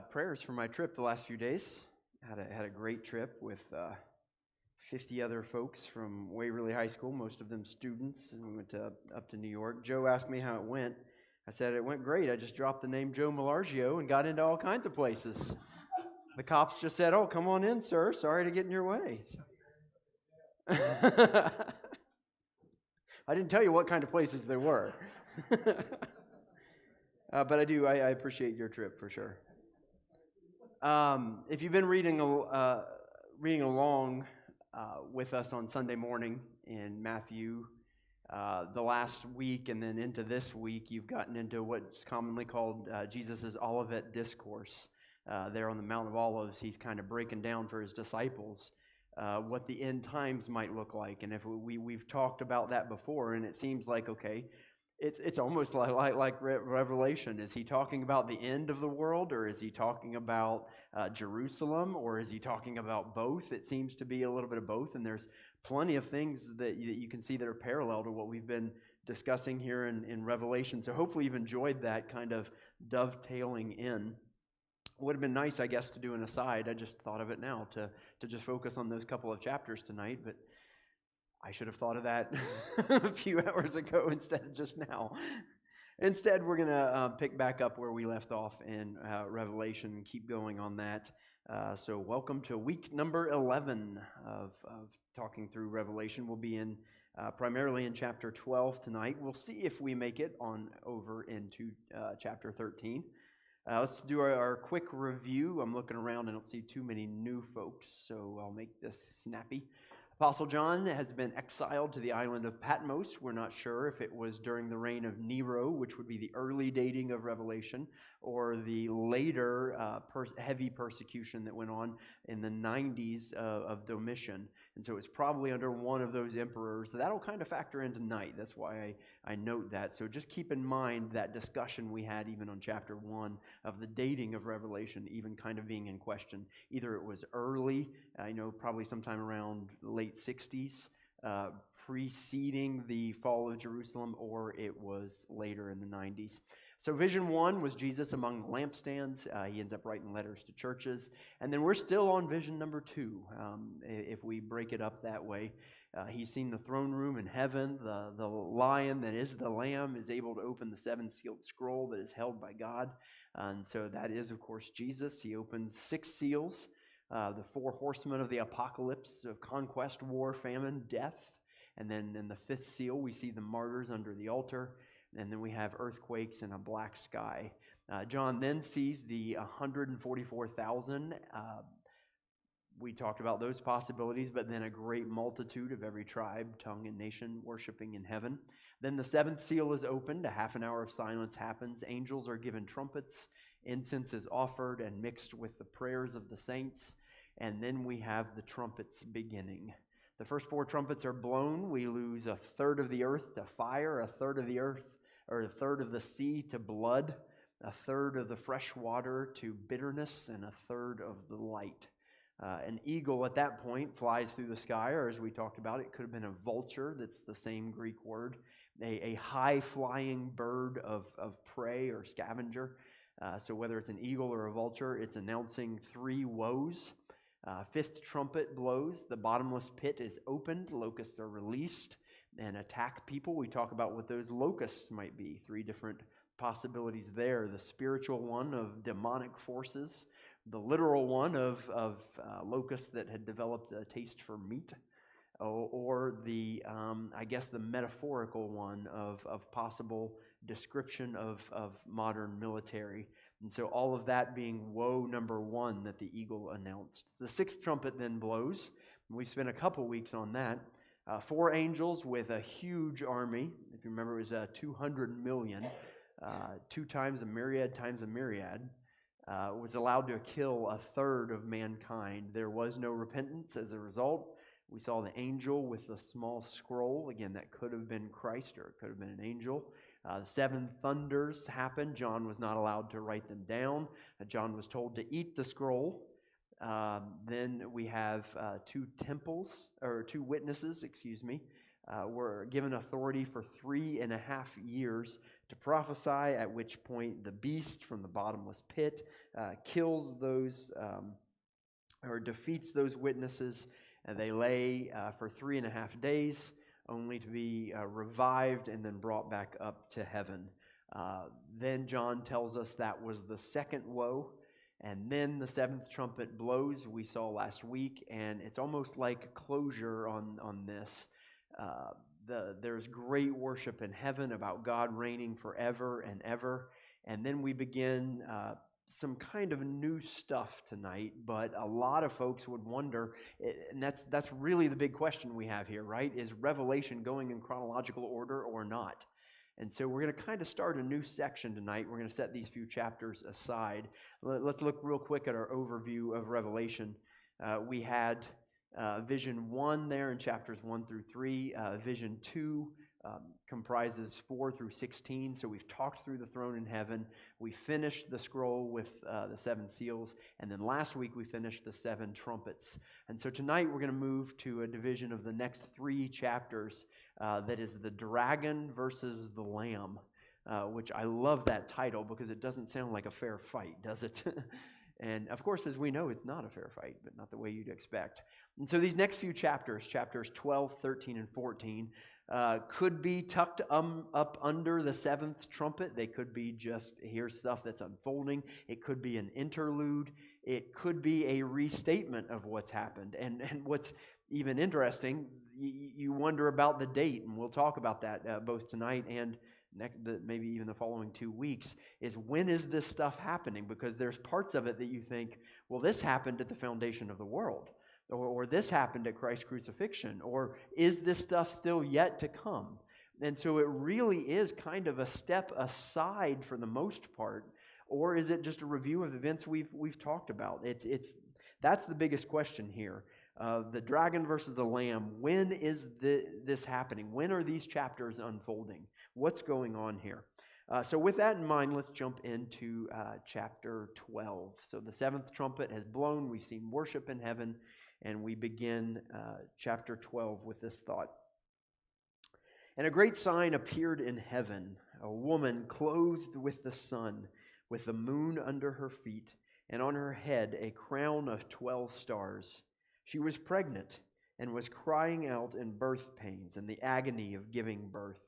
Prayers for my trip the last few days. Had a great trip with 50 other folks from Waverly High School, most of them students, and we went up to New York. Joe asked me how it went. I said it went great. I just dropped the name Joe Malargio and got into all kinds of places. The cops just said, "Oh, come on in, sir. Sorry to get in your way." I didn't tell you what kind of places there were. But I appreciate your trip for sure. If you've been reading along with us on Sunday morning in Matthew, the last week and then into this week, you've gotten into what's commonly called Jesus' Olivet Discourse. There on the Mount of Olives, he's kind of breaking down for his disciples what the end times might look like. And if we've talked about that before, and it seems like, okay, it's almost like Revelation. Is he talking about the end of the world, or is he talking about Jerusalem, or is he talking about both? It seems to be a little bit of both, and there's plenty of things that you can see that are parallel to what we've been discussing here in Revelation. So hopefully you've enjoyed that kind of dovetailing in. It would have been nice, I guess, to do an aside. I just thought of it now to just focus on those couple of chapters tonight, but I should have thought of that a few hours ago instead of just now. Instead, we're going to pick back up where we left off in Revelation and keep going on that. So welcome to week number 11 of talking through Revelation. We'll be in primarily in chapter 12 tonight. We'll see if we make it on over into chapter 13. Let's do our quick review. I'm looking around and I don't see too many new folks, so I'll make this snappy. Apostle John has been exiled to the island of Patmos. We're not sure if it was during the reign of Nero, which would be the early dating of Revelation, or the later heavy persecution that went on in the 90s of Domitian. And so it's probably under one of those emperors. So that'll kind of factor in tonight. That's why I note that. So just keep in mind that discussion we had even on chapter 1 of the dating of Revelation even kind of being in question. Either it was early, probably sometime around late 60s, preceding the fall of Jerusalem, or it was later in the 90s. So vision 1 was Jesus among the lampstands. He ends up writing letters to churches. And then we're still on vision number 2, if we break it up that way. He's seen the throne room in heaven. The lion that is the lamb is able to open the 7-sealed scroll that is held by God. And so that is, of course, Jesus. He opens 6 seals. The 4 horsemen of the apocalypse of conquest, war, famine, death. And then in the 5th seal, we see the martyrs under the altar. And then we have earthquakes and a black sky. John then sees the 144,000. We talked about those possibilities, but then a great multitude of every tribe, tongue, and nation worshiping in heaven. Then the 7th seal is opened. A half an hour of silence happens. Angels are given trumpets. Incense is offered and mixed with the prayers of the saints. And then we have the trumpets beginning. The first 4 trumpets are blown. We lose a third of the earth to fire, a third of the sea to blood, a third of the fresh water to bitterness, and a third of the light. An eagle at that point flies through the sky, or as we talked about, it could have been a vulture. That's the same Greek word. A high-flying bird of prey or scavenger. So whether it's an eagle or a vulture, it's announcing 3 woes. 5th trumpet blows. The bottomless pit is opened. Locusts are released and attack people. We talk about what those locusts might be. 3 different possibilities there. The spiritual one of demonic forces. The literal one of locusts that had developed a taste for meat. Or the metaphorical one of possible description of modern military. And so all of that being woe number 1 that the eagle announced. The 6th trumpet then blows. We spent a couple weeks on that. 4 angels with a huge army. If you remember, it was 200 million. 2 times a myriad times a myriad. Was allowed to kill a third of mankind. There was no repentance as a result. We saw the angel with the small scroll. Again, that could have been Christ or it could have been an angel. The 7 thunders happened. John was not allowed to write them down. John was told to eat the scroll. Then we have 2 witnesses, were given authority for 3.5 years to prophesy, at which point the beast from the bottomless pit kills those or defeats those witnesses, and they lay for 3.5 days, only to be revived and then brought back up to heaven. Then John tells us that was the second woe, and then the seventh trumpet blows, we saw last week, and it's almost like closure on this. There's great worship in heaven about God reigning forever and ever, and then we begin some kind of new stuff tonight, but a lot of folks would wonder, and that's really the big question we have here, right? Is Revelation going in chronological order or not? And so we're going to kind of start a new section tonight. We're going to set these few chapters aside. Let's look real quick at our overview of Revelation. We had Vision 1 there in chapters 1 through 3. Vision 2 comprises 4 through 16. So we've talked through the throne in heaven. We finished the scroll with the 7 seals. And then last week we finished the 7 trumpets. And so tonight we're going to move to a division of the next 3 chapters that is the dragon versus the lamb, which I love that title because it doesn't sound like a fair fight, does it? And of course, as we know, it's not a fair fight, but not the way you'd expect. And so these next few chapters, chapters 12, 13, and 14, could be tucked up under the 7th trumpet. They could be just, here's stuff that's unfolding. It could be an interlude. It could be a restatement of what's happened. And what's even interesting, you wonder about the date, and we'll talk about that both tonight and maybe even the following 2 weeks, is when is this stuff happening? Because there's parts of it that you think, well, this happened at the foundation of the world. Or this happened at Christ's crucifixion, or is this stuff still yet to come? And so it really is kind of a step aside for the most part, or is it just a review of events we've talked about? That's the biggest question here. The dragon versus the lamb. When is this happening? When are these chapters unfolding? What's going on here? So with that in mind, let's jump into chapter 12. So the 7th trumpet has blown. We've seen worship in heaven. And we begin chapter 12 with this thought. And a great sign appeared in heaven, a woman clothed with the sun, with the moon under her feet, and on her head a crown of 12 stars. She was pregnant and was crying out in birth pains and the agony of giving birth.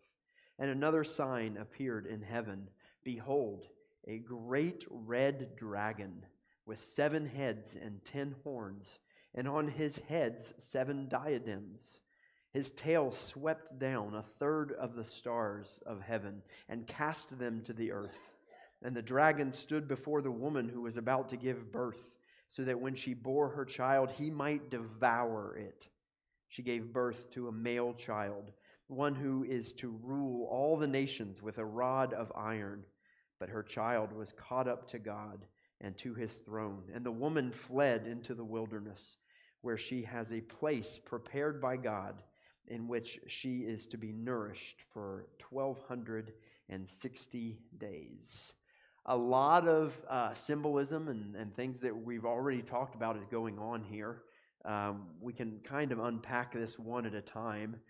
And another sign appeared in heaven. Behold, a great red dragon with 7 heads and 10 horns, and on his heads 7 diadems. His tail swept down 1/3 of the stars of heaven and cast them to the earth. And the dragon stood before the woman who was about to give birth, so that when she bore her child, he might devour it. She gave birth to a male child, one who is to rule all the nations with a rod of iron. But her child was caught up to God and to his throne. And the woman fled into the wilderness, where she has a place prepared by God, in which she is to be nourished for 1,260 days. A lot of symbolism and things that we've already talked about is going on here. We can kind of unpack this one at a time.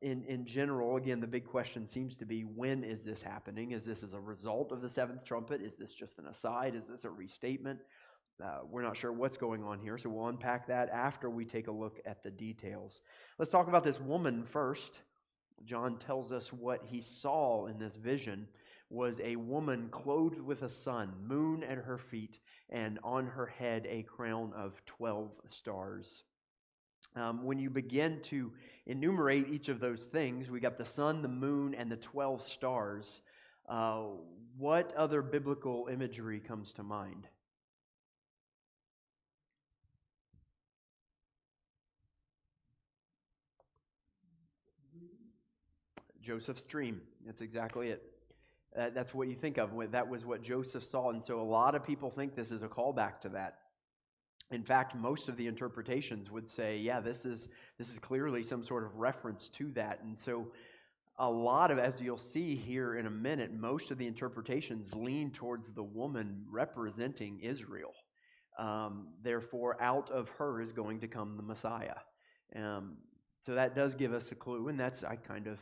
In general, again, the big question seems to be, when is this happening? Is this as a result of the 7th trumpet? Is this just an aside? Is this a restatement? We're not sure what's going on here, so we'll unpack that after we take a look at the details. Let's talk about this woman first. John tells us what he saw in this vision was a woman clothed with a sun, moon at her feet, and on her head a crown of 12 stars. When you begin to enumerate each of those things, we got the sun, the moon, and the 12 stars. What other biblical imagery comes to mind? Joseph's dream. That's exactly it. That's what you think of. That was what Joseph saw. And so a lot of people think this is a callback to that. In fact, most of the interpretations would say, yeah, this is clearly some sort of reference to that. And so a lot of, as you'll see here in a minute, most of the interpretations lean towards the woman representing Israel. Therefore, out of her is going to come the Messiah. So that does give us a clue, and I kind of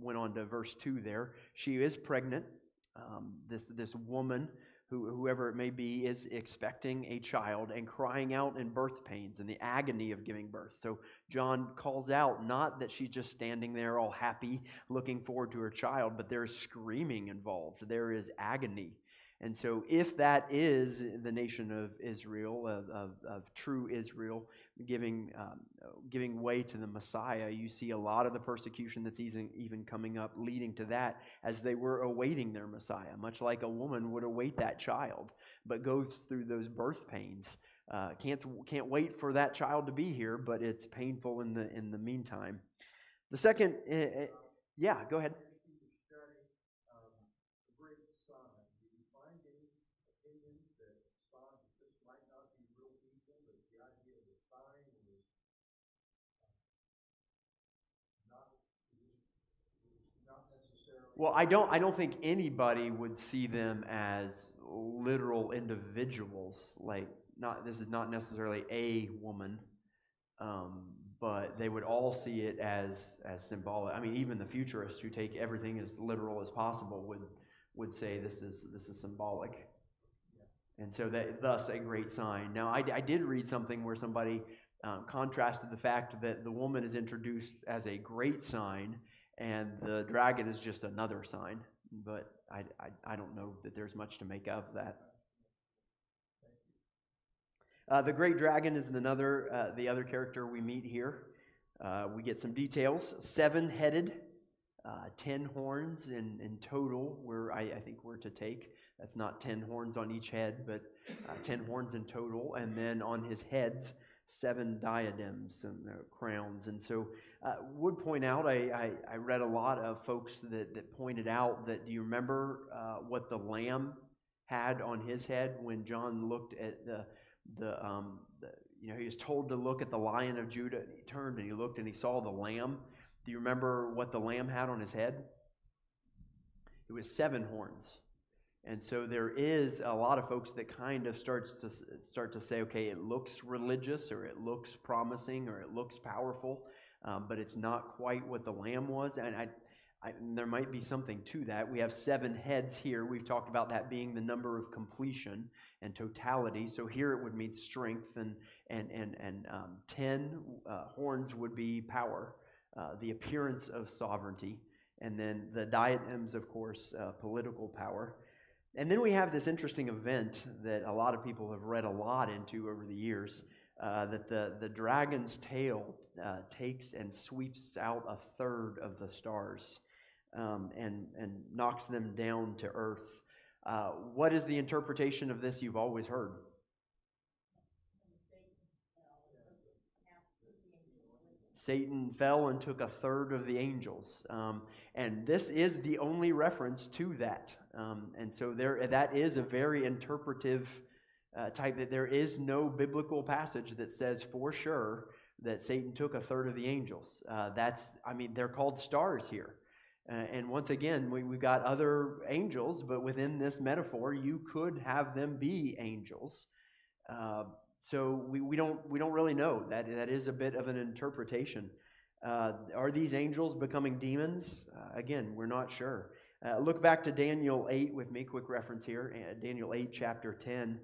went on to verse 2 there. She is pregnant. This woman, whoever it may be, is expecting a child and crying out in birth pains and the agony of giving birth. So John calls out not that she's just standing there all happy, looking forward to her child, but there's screaming involved. There is agony. And so if that is the nation of Israel, of true Israel, giving way to the Messiah, you see a lot of the persecution that's even coming up leading to that as they were awaiting their Messiah, much like a woman would await that child, but goes through those birth pains. Can't wait for that child to be here, but it's painful in the meantime. The second, yeah, go ahead. Well, I don't think anybody would see them as literal individuals. Like, this is not necessarily a woman, but they would all see it as symbolic. I mean, even the futurists who take everything as literal as possible would say this is symbolic. And so thus a great sign. Now, I did read something where somebody contrasted the fact that the woman is introduced as a great sign and the dragon is just another sign. But I don't know that there's much to make of that. The great dragon is the other character we meet here. We get some details. 7-headed, 10 horns in total, I think we're to take. That's not 10 horns on each head, but 10 horns in total. And then on his heads, 7 diadems and crowns. And so would point out, I read a lot of folks that pointed out that, do you remember what the lamb had on his head when John looked at he was told to look at the Lion of Judah, and he turned and he looked and he saw the lamb. Do you remember what the lamb had on his head? It was 7 horns. And so there is a lot of folks that kind of start to say, okay, it looks religious, or it looks promising, or it looks powerful, but it's not quite what the lamb was. And there might be something to that. We have 7 heads here. We've talked about that being the number of completion and totality. So here it would mean strength, and 10 horns would be power, the appearance of sovereignty, and then the diadems, of course, political power. And then we have this interesting event that a lot of people have read a lot into over the years, that the dragon's tail takes and sweeps out 1/3 of the stars and knocks them down to earth. What is the interpretation of this you've always heard? Satan fell and took 1/3 of the angels. And this is the only reference to that. And so that is a very interpretive type, that there is no biblical passage that says for sure that Satan took 1/3 of the angels. They're called stars here. And once again, we've got other angels, but within this metaphor, you could have them be angels. So we don't really know. That is a bit of an interpretation. Are these angels becoming demons? Again, we're not sure. Look back to Daniel 8 with me, quick reference here. Daniel 8, chapter 10.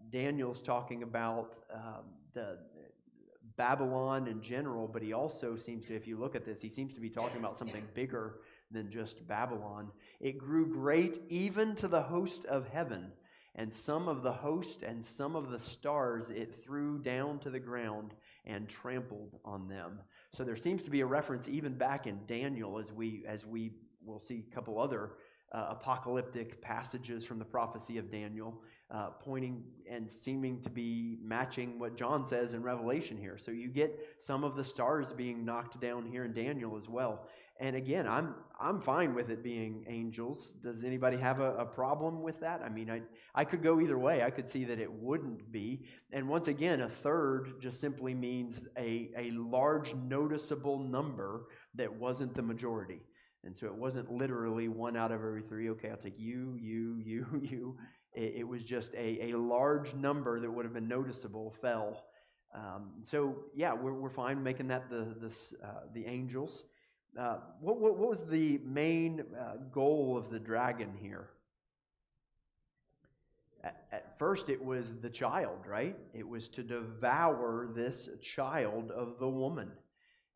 Daniel's talking about the Babylon in general, but he also seems to, if you look at this, he seems to be talking about something bigger than just Babylon. It grew great even to the host of heaven, and some of the host and some of the stars it threw down to the ground and trampled on them. So there seems to be a reference even back in Daniel, as we will see a couple other apocalyptic passages from the prophecy of Daniel, pointing and seeming to be matching what John says in Revelation here. So you get some of the stars being knocked down here in Daniel as well. And again, I'm fine with it being angels. Does anybody have a problem with that? I mean, I could go either way. I could see that it wouldn't be. And once again, 1/3 just simply means a large noticeable number that wasn't the majority. And so it wasn't literally 1 out of every 3. Okay, I'll take you. It was just a large number that would have been noticeable fell. We're fine making that the angels. What was the main goal of the dragon here? At first, it was the child, right? It was to devour this child of the woman.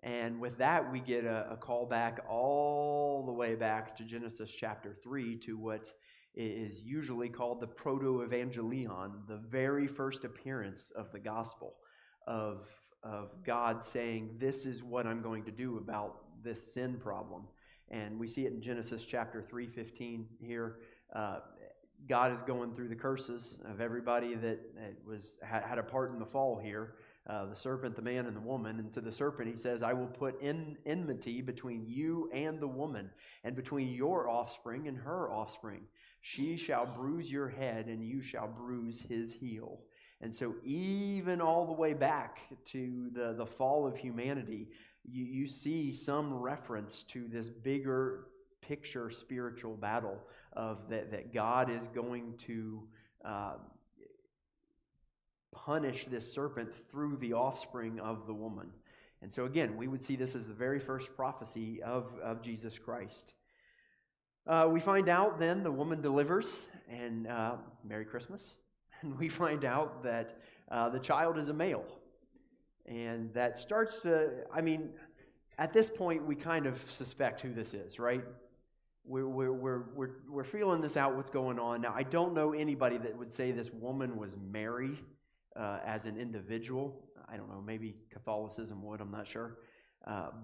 And with that, we get a call back all the way back to Genesis chapter 3 to what is usually called the proto-evangelion, the very first appearance of the gospel, of God saying, this is what I'm going to do about this sin problem. And we see it in Genesis chapter 3:15 here. God is going through the curses of everybody that had a part in the fall here. The serpent, the man, and the woman. And to the serpent, he says, I will put enmity between you and the woman, and between your offspring and her offspring. She shall bruise your head, and you shall bruise his heel. And so even all the way back to the fall of humanity, you see some reference to this bigger picture spiritual battle of that God is going to punish this serpent through the offspring of the woman. And so again, we would see this as the very first prophecy of Jesus Christ. We find out then the woman delivers, and Merry Christmas. And we find out that the child is a male. And that starts to, at this point, we kind of suspect who this is, right? We're feeling this out, what's going on. Now, I don't know anybody that would say this woman was Mary as an individual. I don't know, maybe Catholicism would, I'm not sure.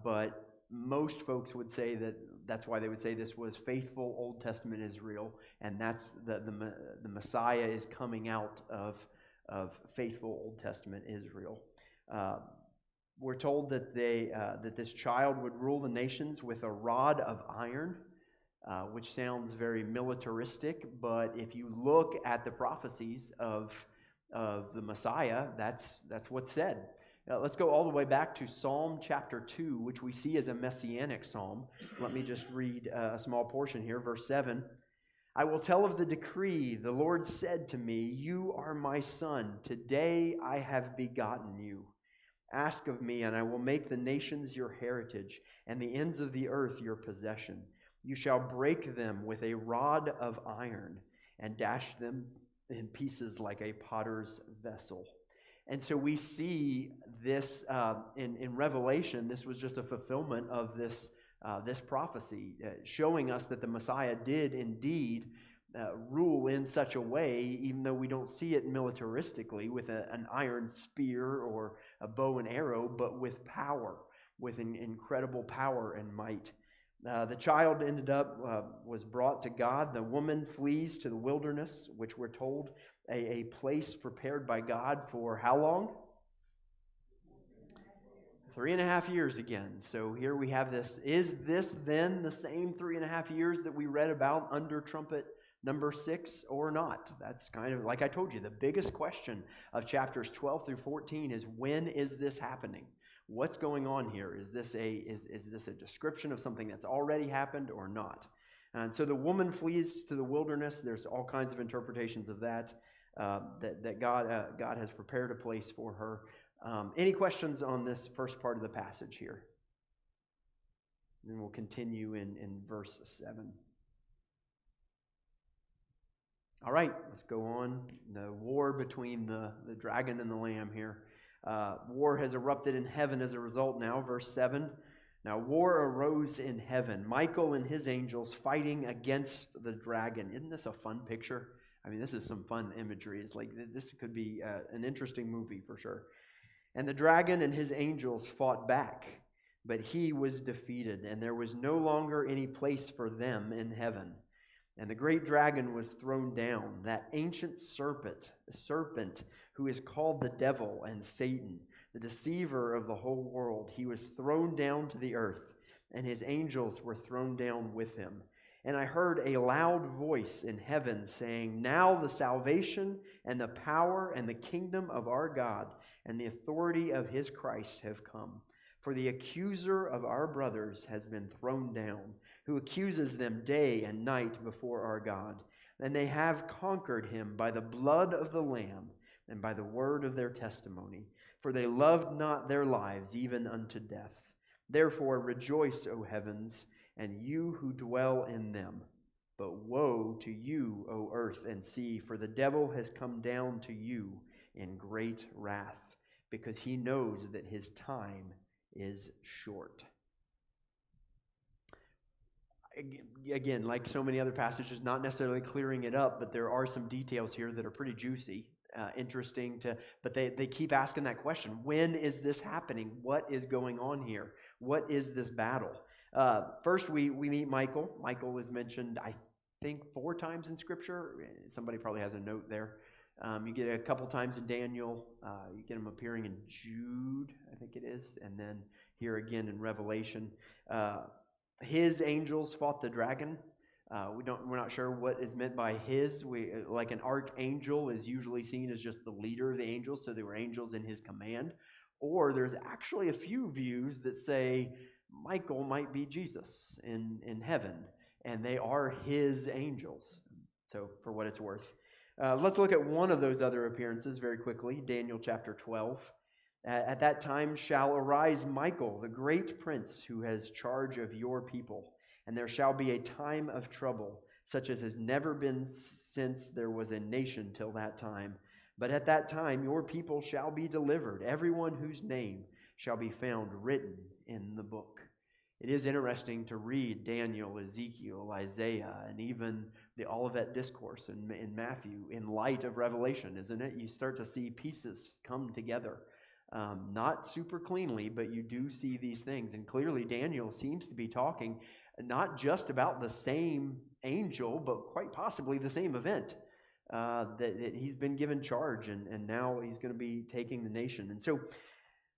But most folks would say that's why they would say this was faithful Old Testament Israel, and that's the Messiah is coming out of faithful Old Testament Israel. We're told that that this child would rule the nations with a rod of iron, which sounds very militaristic, but if you look at the prophecies of the Messiah, that's what's said. Let's go all the way back to Psalm chapter 2, which we see as a messianic psalm. Let me just read a small portion here, verse 7. I will tell of the decree. The Lord said to me, you are my son. Today I have begotten you. Ask of me, and I will make the nations your heritage, and the ends of the earth your possession. You shall break them with a rod of iron, and dash them in pieces like a potter's vessel. And so we see this in Revelation. This was just a fulfillment of this prophecy, showing us that the Messiah did indeed rule in such a way, even though we don't see it militaristically with an iron spear or a bow and arrow, but with power, with an incredible power and might. The child was brought to God. The woman flees to the wilderness, which we're told a place prepared by God for how long? 3.5 years again. So here we have this. Is this then the same 3.5 years that we read about under trumpet number 6 or not? That's kind of, like I told you, the biggest question of chapters 12 through 14 is, when is this happening? What's going on here? Is this a description of something that's already happened or not? And so the woman flees to the wilderness. There's all kinds of interpretations of that God has prepared a place for her. Any questions on this first part of the passage here? And then we'll continue in verse 7. All right, let's go on. The war between the dragon and the lamb here. War has erupted in heaven as a result now. Verse 7. Now war arose in heaven. Michael and his angels fighting against the dragon. Isn't this a fun picture? This is some fun imagery. It's like this could be an interesting movie for sure. And the dragon and his angels fought back, but he was defeated, and there was no longer any place for them in heaven. And the great dragon was thrown down, that ancient serpent who is called the devil and Satan, the deceiver of the whole world. He was thrown down to the earth, and his angels were thrown down with him. And I heard a loud voice in heaven saying, now the salvation and the power and the kingdom of our God and the authority of his Christ have come. For the accuser of our brothers has been thrown down, who accuses them day and night before our God. And they have conquered him by the blood of the Lamb and by the word of their testimony. For they loved not their lives even unto death. Therefore rejoice, O heavens, and you who dwell in them. But woe to you, O earth and sea, for the devil has come down to you in great wrath, because he knows that his time is short. Again, like so many other passages, not necessarily clearing it up, but there are some details here that are pretty juicy, interesting but they keep asking that question. When is this happening? What is going on here? What is this battle? First, we meet Michael. Michael is mentioned, I think, 4 times in Scripture. Somebody probably has a note there. You get a couple times in Daniel. You get him appearing in Jude, I think it is, and then here again in Revelation. His angels fought the dragon. We're not sure what is meant by his. Like an archangel is usually seen as just the leader of the angels, so they were angels in his command. Or there's actually a few views that say Michael might be Jesus in heaven, and they are his angels. So for what it's worth. Let's look at one of those other appearances very quickly, Daniel chapter 12. At that time shall arise Michael, the great prince, who has charge of your people. And there shall be a time of trouble, such as has never been since there was a nation till that time. But at that time your people shall be delivered, everyone whose name shall be found written in the book. It is interesting to read Daniel, Ezekiel, Isaiah, and even the Olivet Discourse in Matthew in light of Revelation, isn't it? You start to see pieces come together. Not super cleanly, but you do see these things. And clearly Daniel seems to be talking not just about the same angel, but quite possibly the same event, that he's been given charge, and now he's going to be taking the nation. And so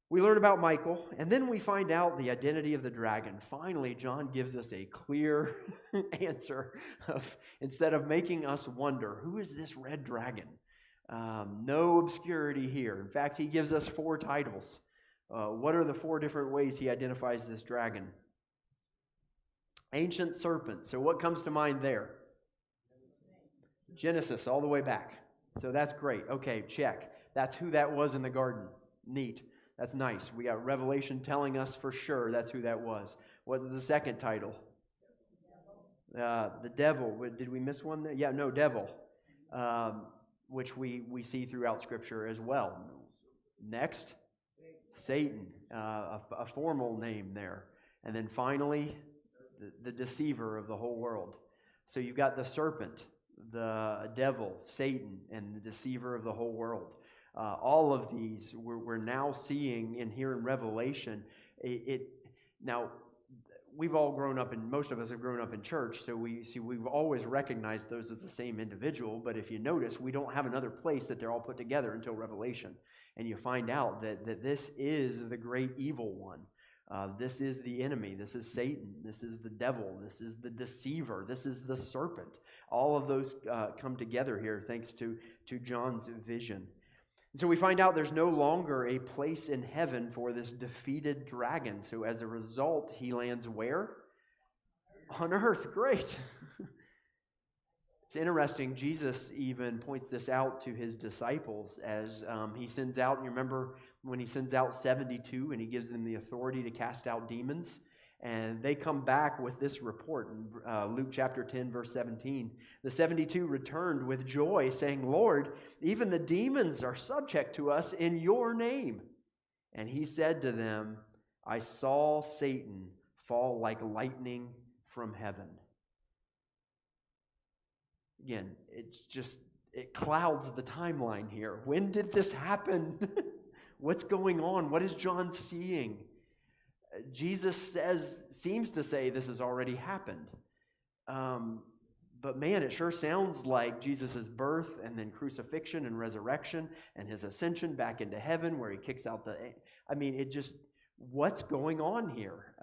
we learn about Michael, and then we find out the identity of the dragon. Finally, John gives us a clear answer instead of making us wonder, who is this red dragon? No obscurity here. In fact, he gives us 4 titles. What are the 4 different ways he identifies this dragon? Ancient serpent. So what comes to mind there? Genesis, all the way back. So that's great. Okay, check. That's who that was in the garden. Neat. That's nice. We got Revelation telling us for sure that's who that was. What is the second title? The devil. Did we miss one there? Yeah, no, devil. Which we see throughout Scripture as well. Next, Satan, a formal name there. And then finally, the deceiver of the whole world. So you've got the serpent, the devil, Satan, and the deceiver of the whole world. All of these we're now seeing in here in Revelation. Now, we've all grown up, and most of us have grown up in church, so we've always recognized those as the same individual. But if you notice, we don't have another place that they're all put together until Revelation, and you find out that this is the great evil one. This is the enemy. This is Satan. This is the devil. This is the deceiver. This is the serpent. All of those come together here thanks to John's vision. And so we find out there's no longer a place in heaven for this defeated dragon. So as a result, he lands where? On earth. Great. It's interesting. Jesus even points this out to his disciples as he sends out, you remember when he sends out 72 and he gives them the authority to cast out demons? And they come back with this report in Luke chapter 10, verse 17. The 72 returned with joy, saying, Lord, even the demons are subject to us in your name. And he said to them, I saw Satan fall like lightning from heaven. Again, it clouds the timeline here. When did this happen? What's going on? What is John seeing? Jesus seems to say this has already happened. But man, it sure sounds like Jesus' birth and then crucifixion and resurrection and his ascension back into heaven where he kicks out what's going on here?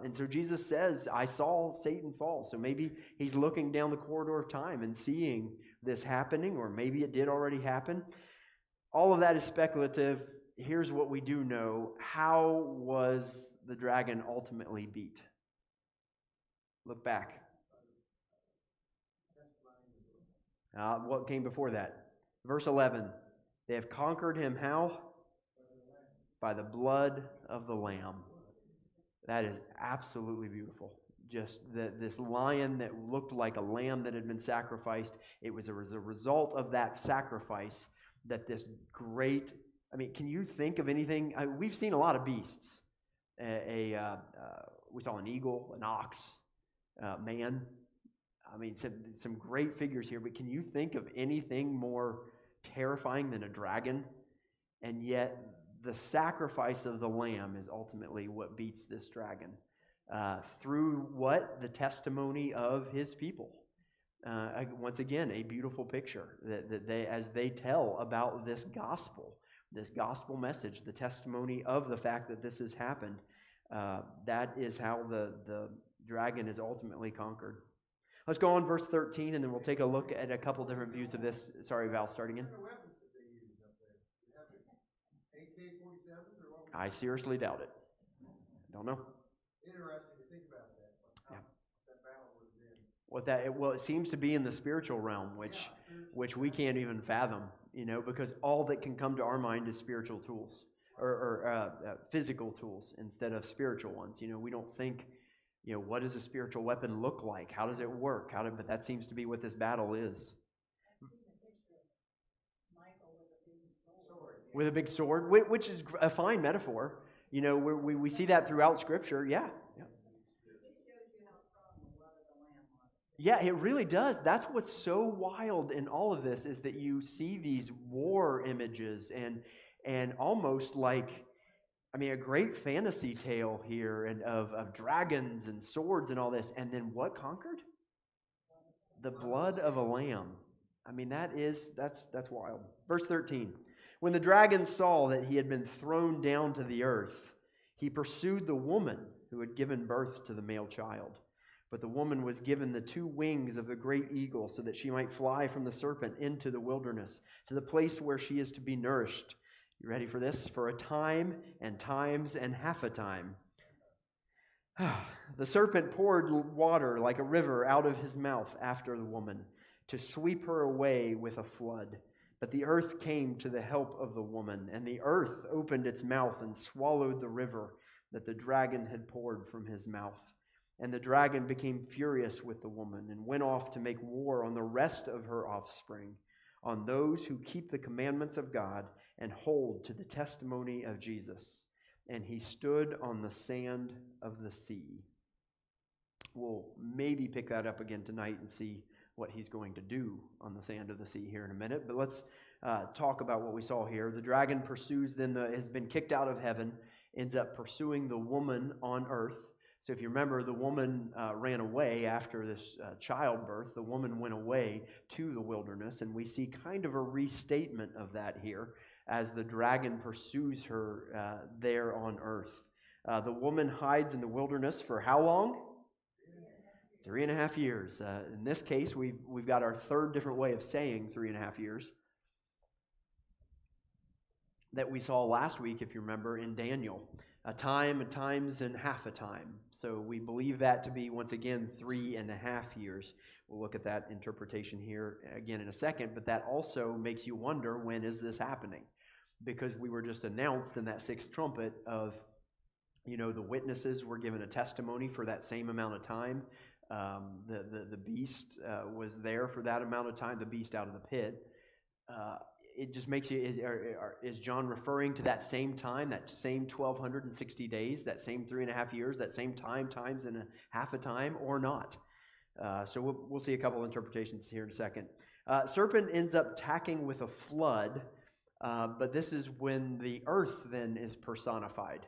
And so Jesus says, I saw Satan fall. So maybe he's looking down the corridor of time and seeing this happening, or maybe it did already happen. All of that is speculative. Here's what we do know. How was the dragon ultimately beat? Look back. What came before that? Verse 11. They have conquered him how? By the blood of the Lamb. That is absolutely beautiful. Just this lion that looked like a lamb that had been sacrificed, it was a result of that sacrifice that this great, I mean, can you think of anything? We've seen a lot of beasts. We saw an eagle, an ox, man. I mean, some great figures here, but can you think of anything more terrifying than a dragon? And yet, the sacrifice of the lamb is ultimately what beats this dragon. Through what? The testimony of his people. Once again, a beautiful picture that they, as they tell about this gospel message, the testimony of the fact that this has happened, that is how the dragon is ultimately conquered. Let's go on verse 13, and then we'll take a look at a couple different views of this. Sorry, Val, starting in. I seriously doubt it. Don't know. Interesting to think about that. Yeah. That battle was in. Well, it seems to be in the spiritual realm, which we can't even fathom, because all that can come to our mind is spiritual tools or physical tools instead of spiritual ones. We don't think, what does a spiritual weapon look like? How does it work? But that seems to be what this battle is. With a big sword, which is a fine metaphor. We see that throughout Scripture. Yeah. Yeah, it really does. That's what's so wild in all of this is that you see these war images and almost like, a great fantasy tale here and of dragons and swords and all this. And then what conquered? The blood of a lamb. That's wild. Verse 13. When the dragon saw that he had been thrown down to the earth, he pursued the woman who had given birth to the male child. But the woman was given the 2 wings of the great eagle so that she might fly from the serpent into the wilderness, to the place where she is to be nourished. You ready for this? For a time and times and half a time. The serpent poured water like a river out of his mouth after the woman, to sweep her away with a flood. But the earth came to the help of the woman, and the earth opened its mouth and swallowed the river that the dragon had poured from his mouth. And the dragon became furious with the woman and went off to make war on the rest of her offspring, on those who keep the commandments of God and hold to the testimony of Jesus. And he stood on the sand of the sea. We'll maybe pick that up again tonight and see what he's going to do on the sand of the sea here in a minute. But let's talk about what we saw here. The dragon pursues, has been kicked out of heaven, ends up pursuing the woman on earth. So if you remember, the woman ran away after this childbirth. The woman went away to the wilderness, and we see kind of a restatement of that here as the dragon pursues her there on earth. The woman hides in the wilderness for how long? 3.5 years. In this case, we've got our third different way of saying 3.5 years that we saw last week, if you remember, in Daniel. A time, a times, and half a time. So we believe that to be, once again, 3.5 years. We'll look at that interpretation here again in a second, but that also makes you wonder, when is this happening? Because we were just announced in that 6th trumpet of, the witnesses were given a testimony for that same amount of time. The beast was there for that amount of time, the beast out of the pit. It just makes you, is John referring to that same time, that same 1,260 days, that same 3.5 years, that same time times and a half a time, or not? So we'll see a couple interpretations here in a second. Serpent ends up attacking with a flood, but this is when the earth then is personified.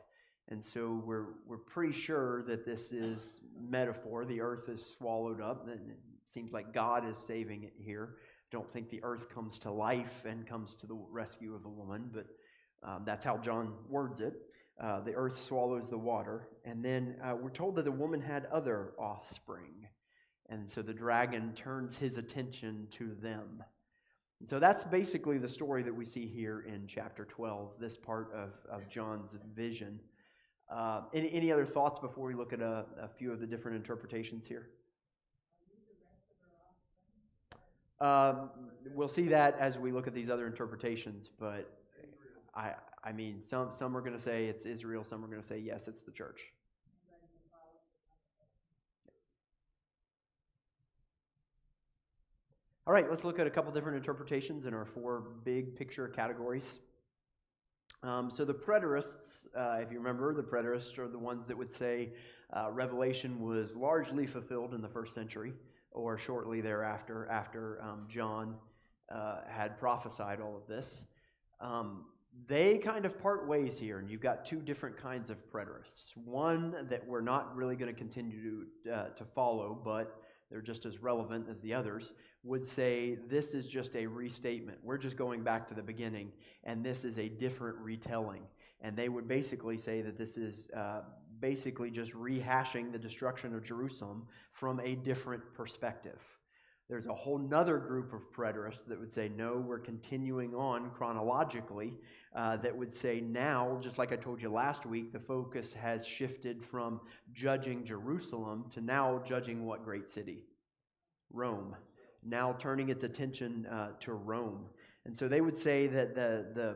And so we're pretty sure that this is metaphor. The earth is swallowed up. It seems like God is saving it here. Don't think the earth comes to life and comes to the rescue of the woman, but that's how John words it. The earth swallows the water. And then we're told that the woman had other offspring. And so the dragon turns his attention to them. And so that's basically the story that we see here in chapter 12, this part of John's vision. Any other thoughts before we look at a few of the different interpretations here? We'll see that as we look at these other interpretations, but I mean, some are going to say it's Israel, some are going to say, yes, it's the church. All right, let's look at a couple different interpretations in our four big picture categories. So the preterists, if you remember, the preterists are the ones that would say Revelation was largely fulfilled in the first century or shortly thereafter, after John had prophesied all of this. They kind of part ways here, and you've got two different kinds of preterists. One that we're not really going to continue to follow, but they're just as relevant as the others, would say this is just a restatement. We're just going back to the beginning, and this is a different retelling. And they would basically say that this is basically just rehashing the destruction of Jerusalem from a different perspective. There's a whole nother group of preterists that would say, no, we're continuing on chronologically, that would say now, just like I told you last week, the focus has shifted from judging Jerusalem to now judging what great city? Rome. Now turning its attention to Rome. And so they would say that the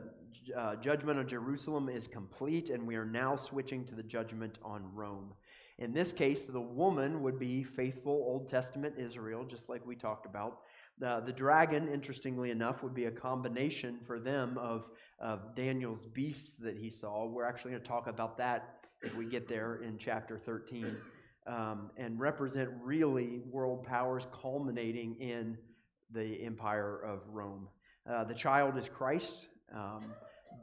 judgment of Jerusalem is complete, and we are now switching to the judgment on Rome. In this case, the woman would be faithful Old Testament Israel, just like we talked about. The dragon, interestingly enough, would be a combination for them of Daniel's beasts that he saw. We're actually going to talk about that if we get there in chapter 13. And represent really world powers culminating in the empire of Rome. The child is Christ.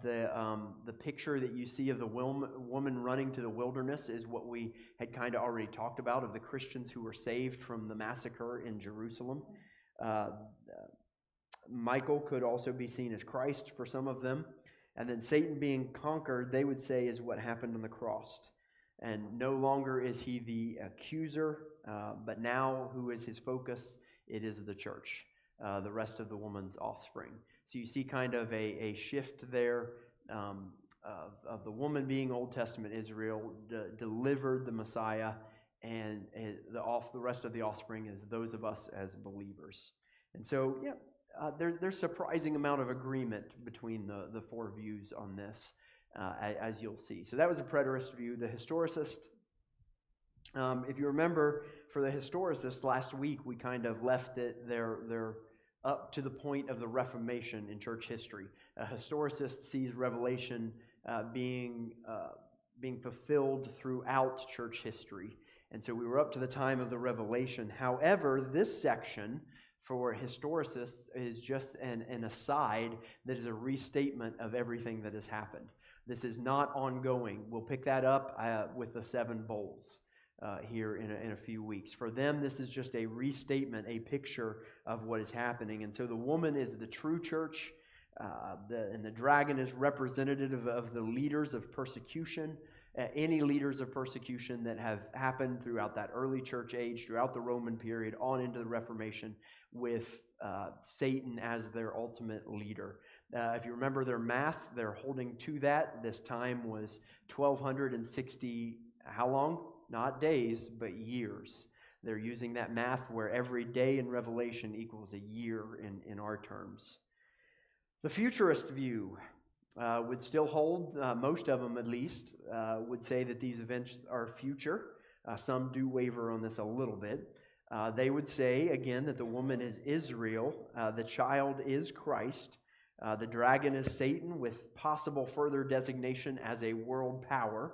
The picture that you see of the woman running to the wilderness is what we had kind of already talked about, of the Christians who were saved from the massacre in Jerusalem. Michael could also be seen as Christ for some of them. And then Satan being conquered, they would say, is what happened on the cross. And no longer is he the accuser, but now who is his focus? It is the church, the rest of the woman's offspring. So you see kind of a shift there of the woman being Old Testament Israel, delivered the Messiah, and the rest of the offspring is those of us as believers. And so, there's surprising amount of agreement between the four views on this. As you'll see. So that was a preterist view. The historicist, if you remember, for the historicist, last week we kind of left it they're up to the point of the Reformation in church history. A historicist sees Revelation being fulfilled throughout church history. And so we were up to the time of the Revelation. However, this section for historicists is just an aside that is a restatement of everything that has happened. This is not ongoing. We'll pick that up with the 7 bowls here in a few weeks. For them, this is just a restatement, a picture of what is happening. And so the woman is the true church, and the dragon is representative of the leaders of persecution, any leaders of persecution that have happened throughout that early church age, throughout the Roman period, on into the Reformation, with Satan as their ultimate leader. If you remember their math, they're holding to that. This time was 1,260, how long? Not days, but years. They're using that math where every day in Revelation equals a year in our terms. The futurist view would still hold, most of them at least, would say that these events are future. Some do waver on this a little bit. They would say, again, that the woman is Israel, the child is Christ, the dragon is Satan, with possible further designation as a world power.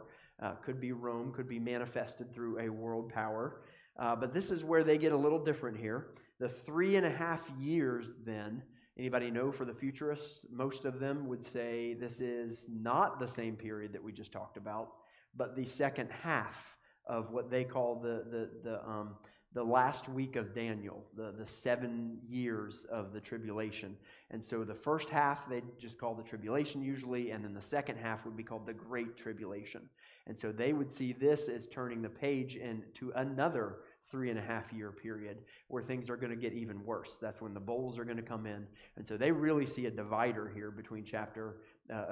Could be Rome, could be manifested through a world power. But this is where they get a little different here. The 3.5 years then, anybody know for the futurists? Most of them would say this is not the same period that we just talked about, but the second half of what they call the last week of Daniel, the 7 years of the tribulation. And so the first half they just call the tribulation usually, and then the second half would be called the Great Tribulation. And so they would see this as turning the page into another 3.5 year period where things are going to get even worse. That's when the bowls are going to come in. And so they really see a divider here between chapter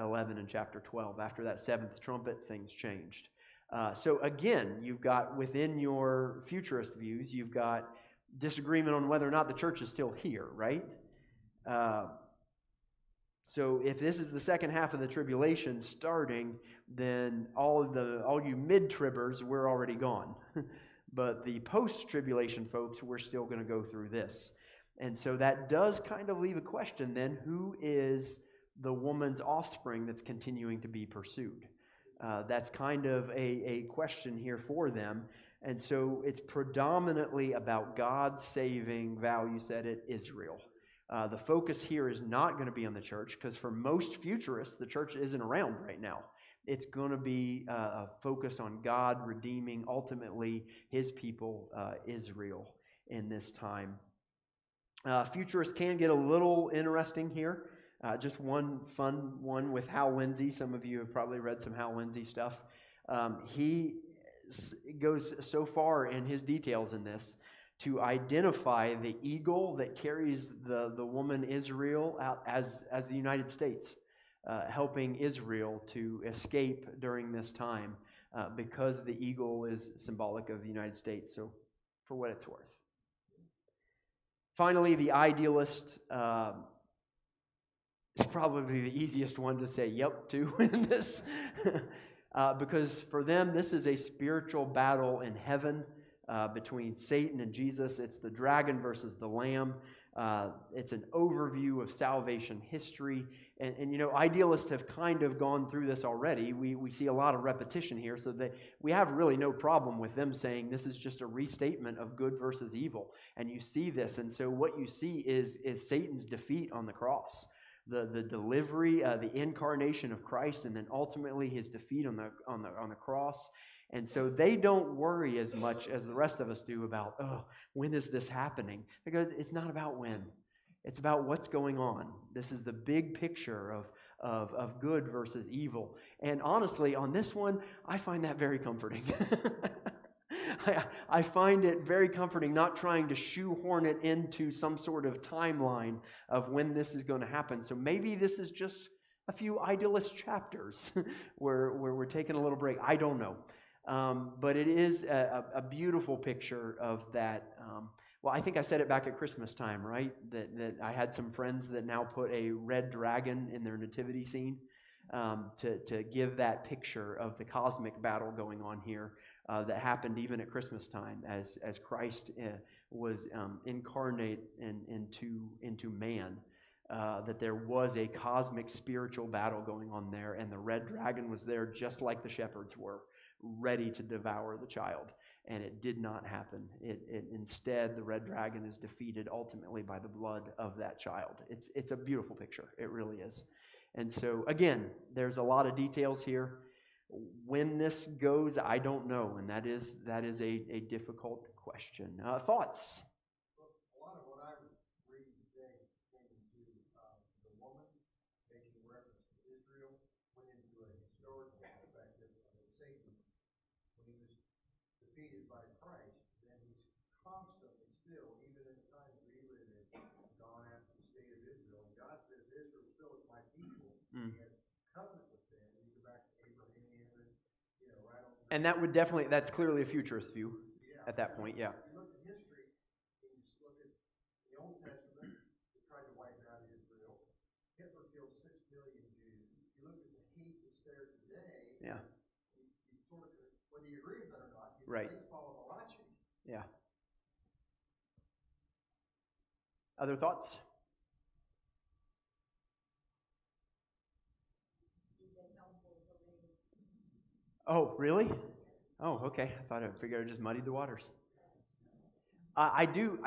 11 and chapter 12. After that 7th trumpet, things changed. So again, you've got within your futurist views, you've got disagreement on whether or not the church is still here, right? So if this is the second half of the tribulation starting, then all you mid-tribbers, we're already gone. But the post-tribulation folks, we're still going to go through this. And so that does kind of leave a question then, who is the woman's offspring that's continuing to be pursued? That's kind of a question here for them. And so it's predominantly about God saving, Val, you said it, Israel. The focus here is not going to be on the church, because for most futurists, the church isn't around right now. It's going to be a focus on God redeeming ultimately his people, Israel, in this time. Futurists can get a little interesting here. Just one fun one with Hal Lindsey. Some of you have probably read some Hal Lindsey stuff. He goes so far in his details in this to identify the eagle that carries the woman Israel out as the United States, helping Israel to escape during this time, because the eagle is symbolic of the United States. So, for what it's worth. Finally, the idealist is probably the easiest one to say yep to in this, because for them, this is a spiritual battle in heaven between Satan and Jesus. It's the dragon versus the lamb. It's an overview of salvation history. And you know, idealists have kind of gone through this already. We see a lot of repetition here, so that we have really no problem with them saying this is just a restatement of good versus evil. And you see this, and so what you see is Satan's defeat on the cross. The delivery, the incarnation of Christ, and then ultimately his defeat on the cross. And so they don't worry as much as the rest of us do about, when is this happening? Because it's not about when. It's about what's going on. This is the big picture of good versus evil. And honestly, on this one, I find that very comforting. I find it very comforting, not trying to shoehorn it into some sort of timeline of when this is going to happen. So maybe this is just a few idealist chapters where we're taking a little break. I don't know. But it is a beautiful picture of that. Well, I think I said it back at Christmas time, right? That I had some friends that now put a red dragon in their nativity scene to give that picture of the cosmic battle going on here that happened even at Christmas time as Christ was incarnate into man. That there was a cosmic spiritual battle going on there, and the red dragon was there just like the shepherds were, ready to devour the child. And it did not happen. Instead, the red dragon is defeated ultimately by the blood of that child. It's a beautiful picture. It really is. And so, again, there's a lot of details here. When this goes, I don't know, and that is a difficult question. Thoughts? Well, a lot of what I was reading today came into the woman making reference to Israel, went into a historical perspective of Satan when he was defeated by Christ. Then he's constantly still, even in the times we live in, gone after the state of Israel. And God says Israel still is my people. He has covenant with them. You go back to Abraham and right on. And that's clearly a futurist view at that point, yeah. If you look at history, and you just look at the Old Testament, they tried to wipe out Israel. Hitler killed 6 million Jews. You look at the hate that's there today, yeah. you sort of, whether you agree with it or not, you right. follow the logic. Yeah. Other thoughts? Oh, really? Oh, okay. I figured I just muddied the waters. I do.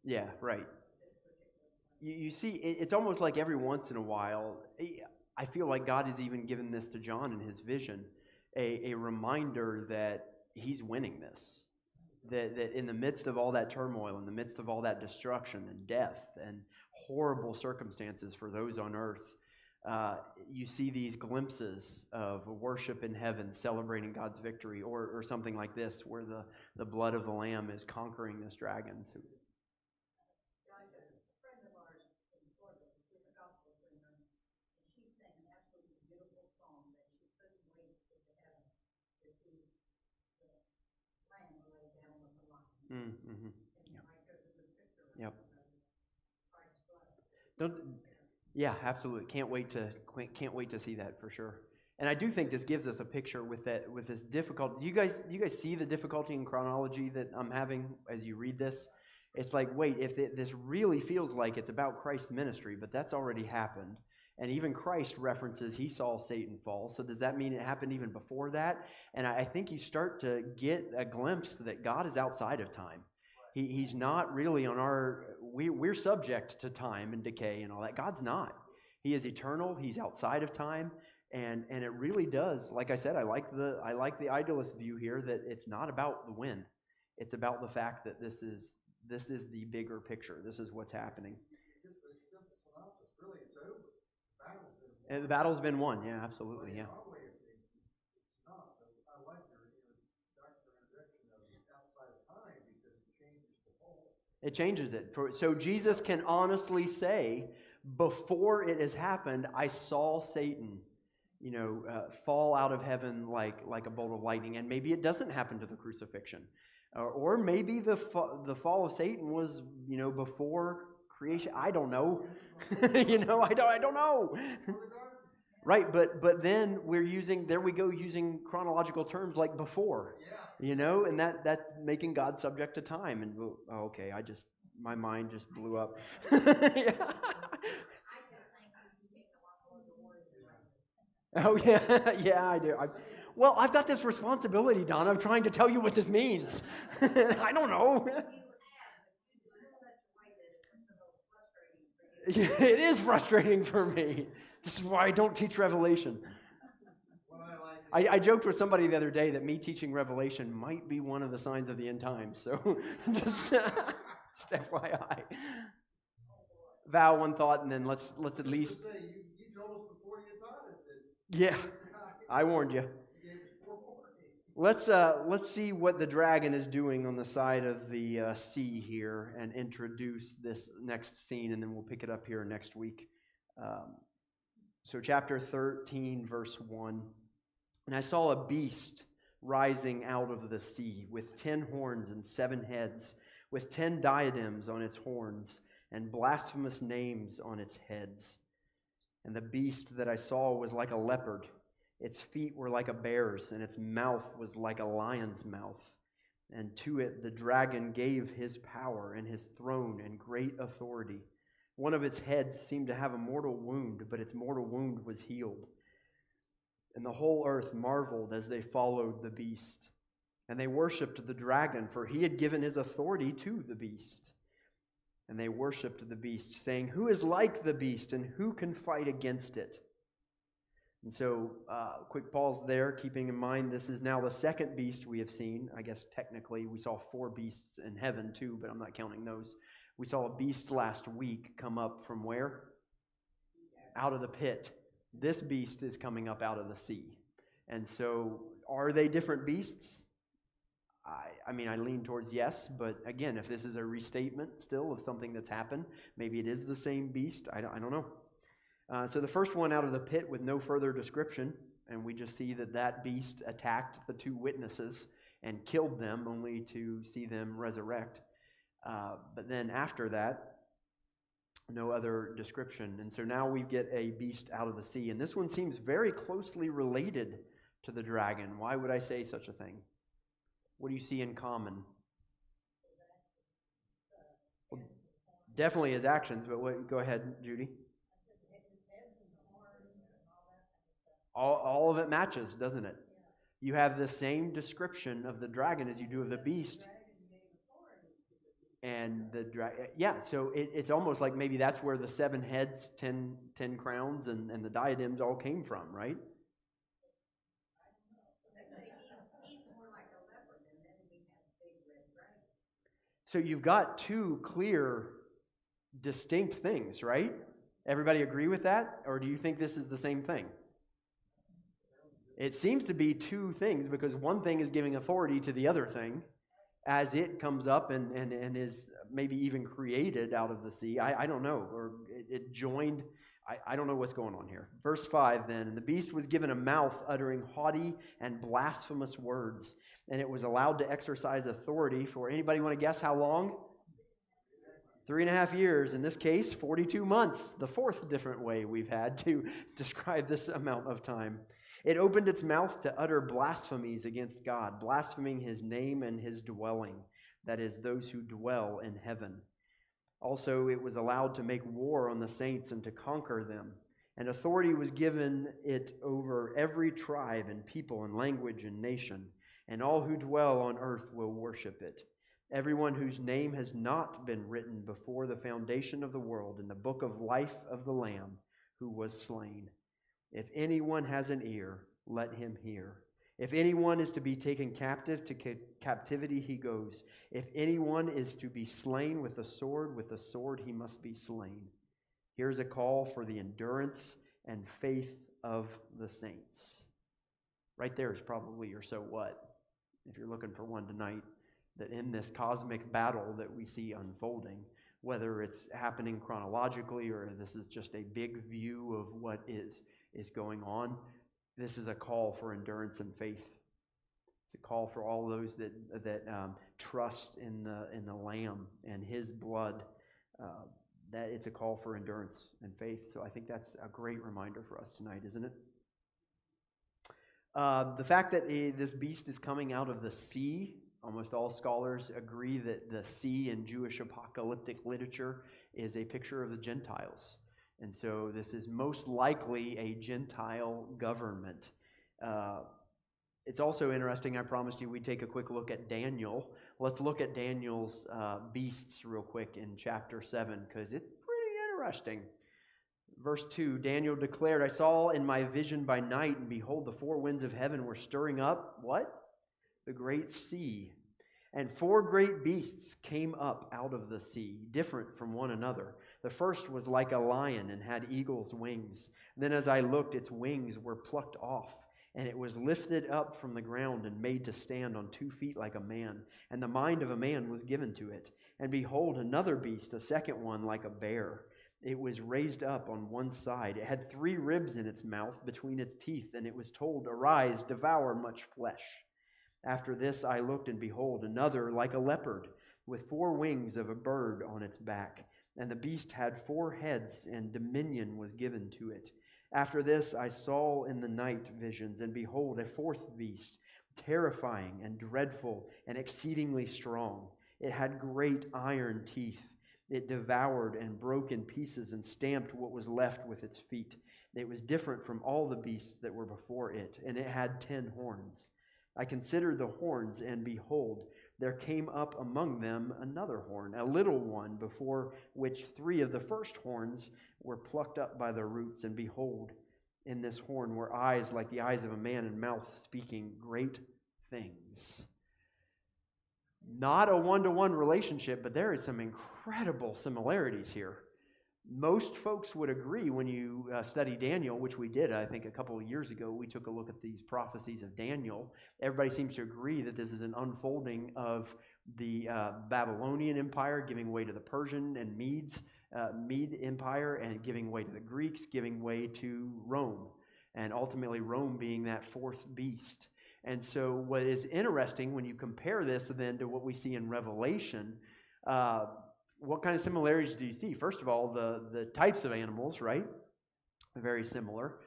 Yeah, right. You see, it's almost like every once in a while, I feel like God has even given this to John in his vision, a reminder that he's winning this. That in the midst of all that turmoil, in the midst of all that destruction and death and horrible circumstances for those on earth, you see these glimpses of worship in heaven celebrating God's victory, or something like this, where the blood of the Lamb is conquering this dragon. So, Mm-hmm. Yep. Don't, yeah, absolutely. Can't wait to see that for sure. And I do think this gives us a picture with this difficulty. You guys see the difficulty in chronology that I'm having as you read this? It's like, wait, this really feels like it's about Christ's ministry, but that's already happened. And even Christ references he saw Satan fall. So does that mean it happened even before that? And I think you start to get a glimpse that God is outside of time. He's not really on we're subject to time and decay and all that. God's not. He is eternal. He's outside of time. And it really does, like I said, I like the idealist view here that it's not about the win. It's about the fact that this is the bigger picture. This is what's happening. Just a simple synopsis. Really, it's over. Battle's been won. And the battle's been won. Yeah, absolutely. Yeah. Our way of thinking, it's not. So I like your interjection of it's outside of time because it changes the whole. It changes it. So Jesus can honestly say, before it has happened, I saw Satan, fall out of heaven like a bolt of lightning. And maybe it doesn't happen to the crucifixion. Or maybe the fall of Satan was, before creation. I don't know. I don't know. Right, but then there we go using chronological terms like before. And that's making God subject to time. And okay, my mind just blew up. Yeah. Oh yeah, yeah, I do. I've got this responsibility, Don. I'm trying to tell you what this means. I don't know. It is frustrating for me. This is why I don't teach Revelation. I joked with somebody the other day that me teaching Revelation might be one of the signs of the end times. So just FYI. Val, one thought, and then let's at least. You told us before you taught us that. Yeah, I warned you. Let's see what the dragon is doing on the side of the sea here and introduce this next scene, and then we'll pick it up here next week. So chapter 13, verse 1. And I saw a beast rising out of the sea with 10 horns and 7 heads, with 10 diadems on its horns and blasphemous names on its heads. And the beast that I saw was like a leopard. Its feet were like a bear's, and its mouth was like a lion's mouth. And to it the dragon gave his power and his throne and great authority. One of its heads seemed to have a mortal wound, but its mortal wound was healed. And the whole earth marveled as they followed the beast. And they worshipped the dragon, for he had given his authority to the beast. And they worshipped the beast, saying, "Who is like the beast, and who can fight against it?" And so, quick pause there, keeping in mind this is now the second beast we have seen. I guess technically we saw 4 beasts in heaven too, but I'm not counting those. We saw a beast last week come up from where? Out of the pit. This beast is coming up out of the sea. And so, are they different beasts? I mean, I lean towards yes, but again, if this is a restatement still of something that's happened, maybe it is the same beast. I don't know. So the first one out of the pit with no further description, and we just see that beast attacked the 2 witnesses and killed them, only to see them resurrect. But then after that, no other description. And so now we get a beast out of the sea, and this one seems very closely related to the dragon. Why would I say such a thing? What do you see in common? Well, definitely his actions, but go ahead, Judy. All of it matches, doesn't it? You have the same description of the dragon as you do of the beast. And the dragon, yeah, so it's almost like maybe that's where the 7 heads, 10 crowns, and the diadems all came from, right? So you've got 2 clear, distinct things, right? Everybody agree with that? Or do you think this is the same thing? It seems to be 2 things, because one thing is giving authority to the other thing as it comes up and is maybe even created out of the sea. I don't know. Or it joined. I don't know what's going on here. Verse 5 then, and the beast was given a mouth uttering haughty and blasphemous words, and it was allowed to exercise authority for, anybody want to guess how long? 3.5 years. In this case, 42 months, the fourth different way we've had to describe this amount of time. It opened its mouth to utter blasphemies against God, blaspheming his name and his dwelling, that is, those who dwell in heaven. Also, it was allowed to make war on the saints and to conquer them. And authority was given it over every tribe and people and language and nation. And all who dwell on earth will worship it. Everyone whose name has not been written before the foundation of the world in the book of life of the Lamb who was slain. If anyone has an ear, let him hear. If anyone is to be taken captive, to captivity he goes. If anyone is to be slain with the sword he must be slain. Here's a call for the endurance and faith of the saints. Right there is probably your so what, if you're looking for one tonight, that in this cosmic battle that we see unfolding, whether it's happening chronologically or this is just a big view of what is going on, this is a call for endurance and faith. It's a call for all those that trust in the Lamb and His blood. That it's a call for endurance and faith. So I think that's a great reminder for us tonight, isn't it? The fact that this beast is coming out of the sea, almost all scholars agree that the sea in Jewish apocalyptic literature is a picture of the Gentiles. And so this is most likely a Gentile government. It's also interesting, I promised you we'd take a quick look at Daniel. Let's look at Daniel's beasts real quick in chapter 7, because it's pretty interesting. Verse 2, Daniel declared, I saw in my vision by night, and behold, the four winds of heaven were stirring up, what? The great sea. And four great beasts came up out of the sea, different from one another. The first was like a lion and had eagle's wings. Then as I looked, its wings were plucked off, and it was lifted up from the ground and made to stand on 2 feet like a man. And the mind of a man was given to it. And behold, another beast, a second one like a bear. It was raised up on one side. It had 3 ribs in its mouth between its teeth, and it was told, Arise, devour much flesh. After this I looked, and behold, another like a leopard, with 4 wings of a bird on its back. And the beast had 4 heads, and dominion was given to it. After this I saw in the night visions, and behold, a 4th beast, terrifying and dreadful and exceedingly strong. It had great iron teeth. It devoured and broke in pieces and stamped what was left with its feet. It was different from all the beasts that were before it, and it had 10 horns. I considered the horns, and behold, there came up among them another horn, a little one, before which 3 of the first horns were plucked up by the roots. And behold, in this horn were eyes like the eyes of a man, and mouth speaking great things. Not a one-to-one relationship, but there is some incredible similarities here. Most folks would agree when you study Daniel, which we did, I think, a couple of years ago. We took a look at these prophecies of Daniel. Everybody seems to agree that this is an unfolding of the Babylonian Empire giving way to the Persian and Mede Empire, and giving way to the Greeks, giving way to Rome, and ultimately Rome being that 4th beast. And so what is interesting when you compare this then to what we see in Revelation, what kind of similarities do you see? First of all, the types of animals, right? Very similar.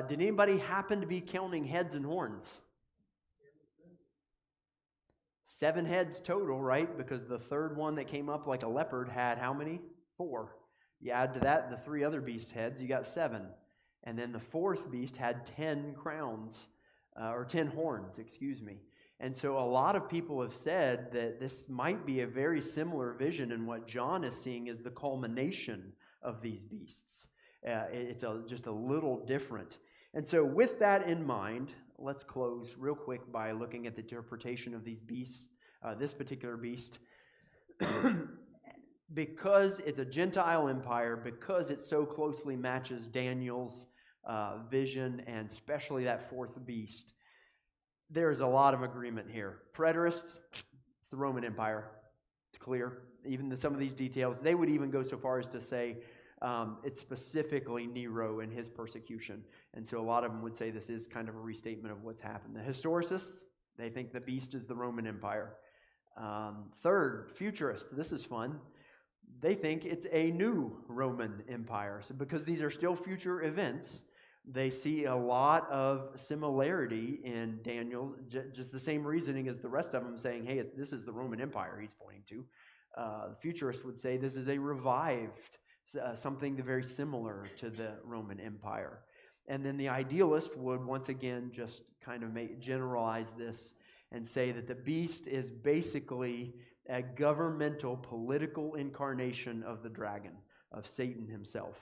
Did anybody happen to be counting heads and horns? 7 heads total, right? Because the third one that came up like a leopard had how many? 4. You add to that the 3 other beast heads, you got 7. And then the 4th beast had 10 crowns, or 10 horns, excuse me. And so a lot of people have said that this might be a very similar vision, and what John is seeing is the culmination of these beasts. It's just a little different. And so with that in mind, let's close real quick by looking at the interpretation of these beasts, this particular beast. Because it's a Gentile empire, because it so closely matches Daniel's vision, and especially that 4th beast, there's a lot of agreement here. Preterists, it's the Roman Empire. It's clear. Even some of these details, they would even go so far as to say It's specifically Nero and his persecution. And so a lot of them would say this is kind of a restatement of what's happened. The historicists, they think the beast is the Roman Empire. Third, futurists, this is fun. They think it's a new Roman Empire. So because these are still future events, they see a lot of similarity in Daniel, just the same reasoning as the rest of them saying, hey, this is the Roman Empire he's pointing to. The futurists would say this is a revived, something very similar to the Roman Empire. And then the idealist would once again just kind of generalize this and say that the beast is basically a governmental, political incarnation of the dragon, of Satan himself.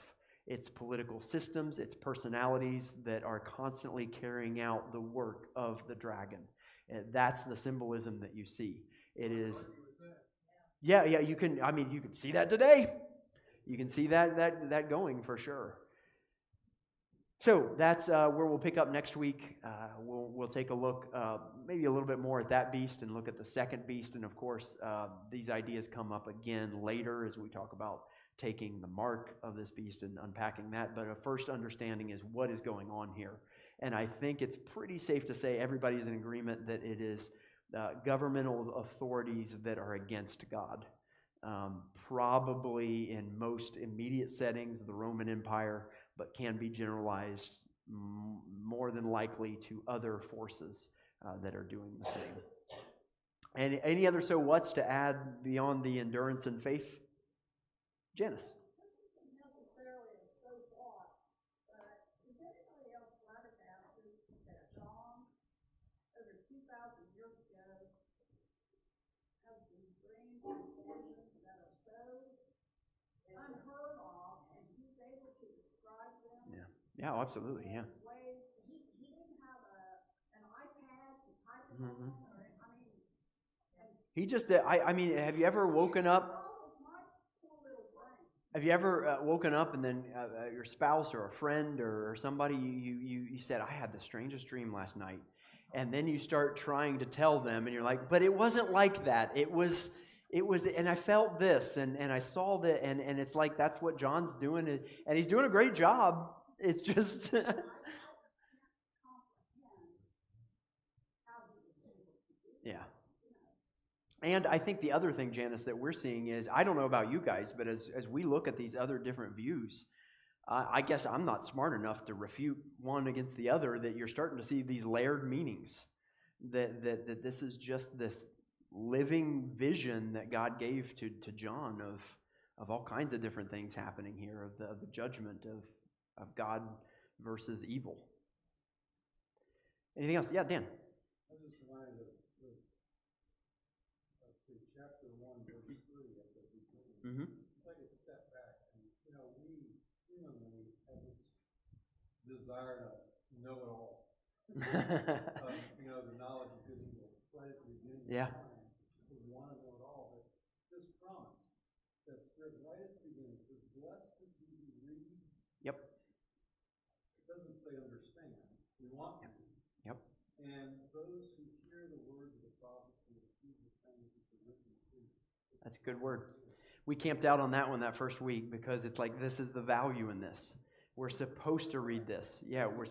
It's political systems, it's personalities that are constantly carrying out the work of the dragon. And that's the symbolism that you see. It is, yeah, you can see that today. You can see that going for sure. So that's where we'll pick up next week. We'll take a look maybe a little bit more at that beast and look at the second beast. And of course, these ideas come up again later as we talk about taking the mark of this beast and unpacking that. But a first understanding is what is going on here. And I think it's pretty safe to say everybody is in agreement that it is governmental authorities that are against God. Probably in most immediate settings, the Roman Empire, but can be generalized more than likely to other forces that are doing the same. And any other so what's to add beyond the endurance and faith? Janice. This isn't necessarily a so what, but is anybody else flabbergasted that John, over 2,000 years ago, has these dreams and visions that are so unheard of, and he's able to describe them? Yeah, absolutely, yeah. In ways he didn't have an iPad to type it Mm-hmm. on, or I mean, he just. I mean, have you ever woken up? Have you ever woken up and then your spouse or a friend or somebody you said, I had the strangest dream last night, and then you start trying to tell them and you're like, but it wasn't like that. It was, and I felt this and I saw that, and it's like that's what John's doing, and he's doing a great job. It's just yeah. And I think the other thing, Janice, that we're seeing is, I don't know about you guys, but as we look at these other different views, I guess I'm not smart enough to refute one against the other, that you're starting to see these layered meanings, that this is just this living vision that God gave to John of all kinds of different things happening here, of the judgment of God versus evil. Anything else? Yeah, Dan. I was just reminded of chapter 1, verse 3 at the beginning. Mm-hmm. Take a step back, and we humanly have this desire to know it all. The knowledge of good and evil, right at the beginning of time. We want to know it all, but this promise that's written right at the beginning says, "Blessed is he who reads." Yep. It doesn't say understand. We want to. Yep. And those who hear the words of the prophecy and receive the things which are written in it. That's a good word. We camped out on that one that first week because it's like, this is the value in this. We're supposed to read this. Yeah, we're.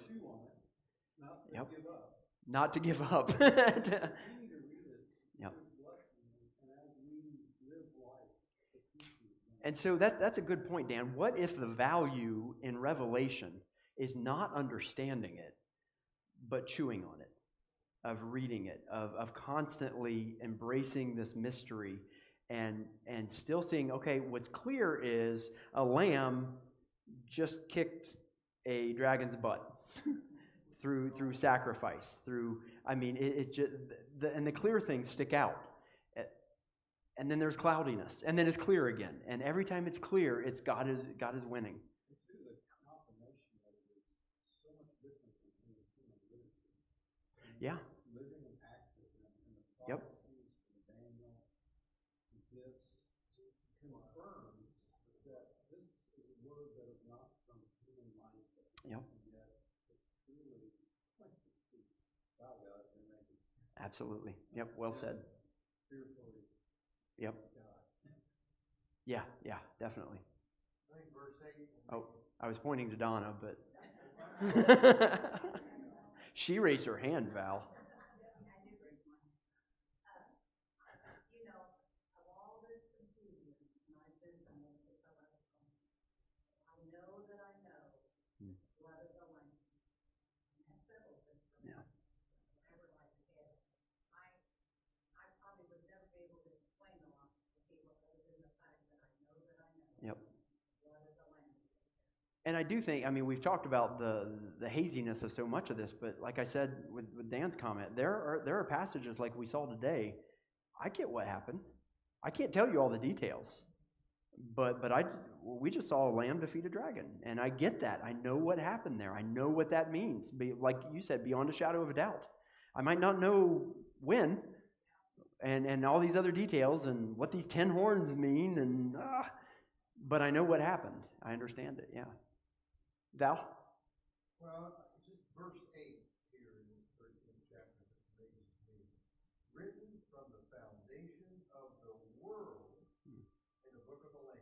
Not to give up. Not to give up. We need to read it. Yep. And as we live life, the future. And so that's a good point, Dan. What if the value in Revelation is not understanding it, but chewing on it, of reading it, of constantly embracing this mystery, and still seeing, okay, what's clear is a lamb just kicked a dragon's butt through sacrifice, it just, and the clear things stick out. And then there's cloudiness, and then it's clear again. And every time it's clear, it's God is winning. It's the confirmation that it is so much different than human literature. Yeah. Living and active, and the prophecies from Daniel, this confirms that this is a word that is not from human mindset. Yep. And yet it's truly points us to God can make it. Absolutely. Yep. Well said. Fearfully. Yep. God. Yeah, definitely. I think verse 8. Oh, I was pointing to Donna, but she raised her hand, Val. Yeah. Yep. And I do think, I mean, we've talked about the haziness of so much of this, but like I said with Dan's comment, there are passages like we saw today. I get what happened. I can't tell you all the details, but we just saw a lamb defeat a dragon, and I get that. I know what happened there. I know what that means. Like you said, beyond a shadow of a doubt. I might not know when, and all these other details, and what these 10 horns mean, but I know what happened. I understand it. Yeah. Val? Well, just verse 8 here in this 13th chapter that amazes me. Written from the foundation of the world in the book of the Lamb.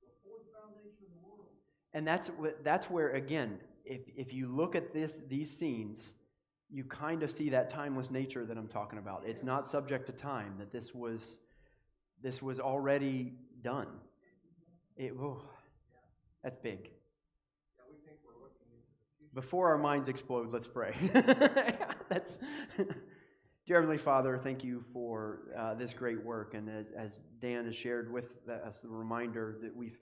Before the foundation of the world. And that's where, again, if you look at these scenes, you kind of see that timeless nature that I'm talking about. It's not subject to time, that this was already done. That's big. Before our minds explode, let's pray. Dear Heavenly Father, thank you for this great work. And as Dan has shared with us, the reminder that we've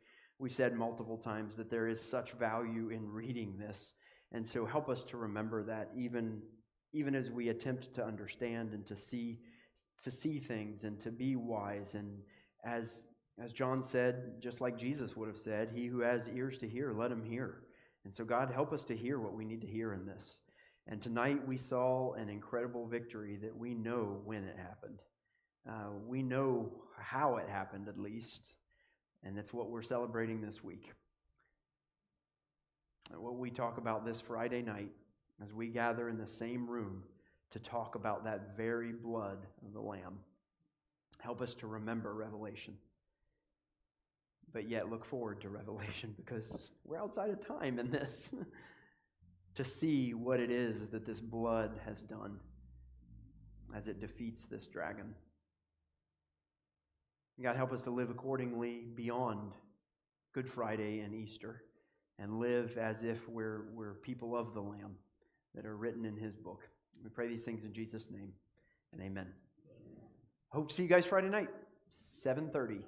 said multiple times that there is such value in reading this. And so help us to remember that even as we attempt to understand and to see things and to be wise. And as John said, just like Jesus would have said, he who has ears to hear, let him hear. And so God, help us to hear what we need to hear in this. And tonight we saw an incredible victory that we know when it happened. We know how it happened, at least. And that's what we're celebrating this week. And what we talk about this Friday night as we gather in the same room to talk about that very blood of the Lamb. Help us to remember Revelation, but yet look forward to Revelation, because we're outside of time in this, to see what it is that this blood has done as it defeats this dragon. God, help us to live accordingly beyond Good Friday and Easter, and live as if we're people of the Lamb that are written in his book. We pray these things in Jesus' name, and amen. Hope to see you guys Friday night, 7:30.